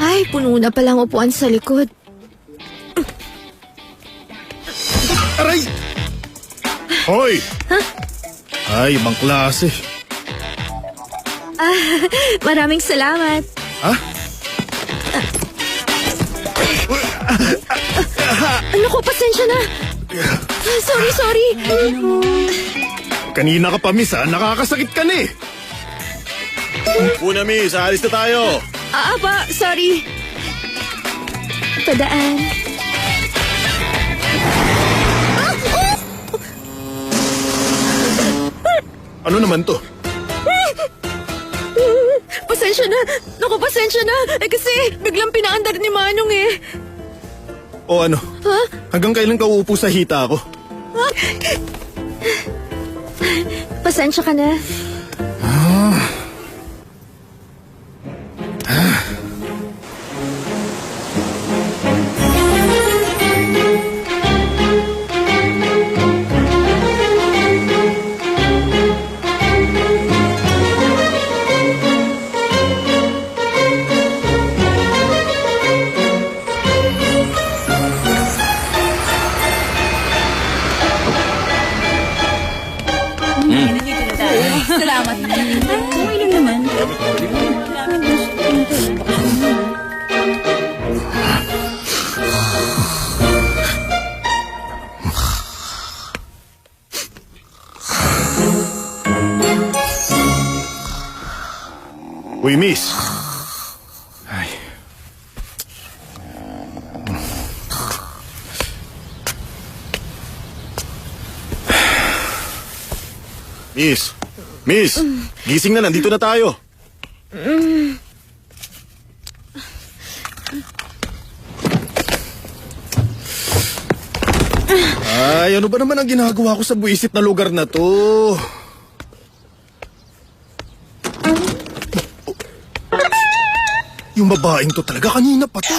Ay, puno na palang upuan sa likod. Aray! Hoy! Huh? Ay, ibang klase. Maraming salamat. Ha? Naku, pasensya na. Sorry. Kanina ka pa, miss, ha? Nakakasakit ka na eh. Una, miss, aalis na tayo. Aba, sorry. Padaan. Ano naman to? Pasensya na. Naku, pasensya na. Kasi biglang pinaandar ni Manong eh. O ano? Ha? Hanggang kailan ka uupo sa hita ko? Pasensya ka na. Salamat. Okay lang naman. Uy, miss. Ay. Miss, gising na, nandito na tayo. Ay, ano ba naman ang ginagawa ko sa buwisit na lugar na to? Yung babaeng to talaga kanina pa to.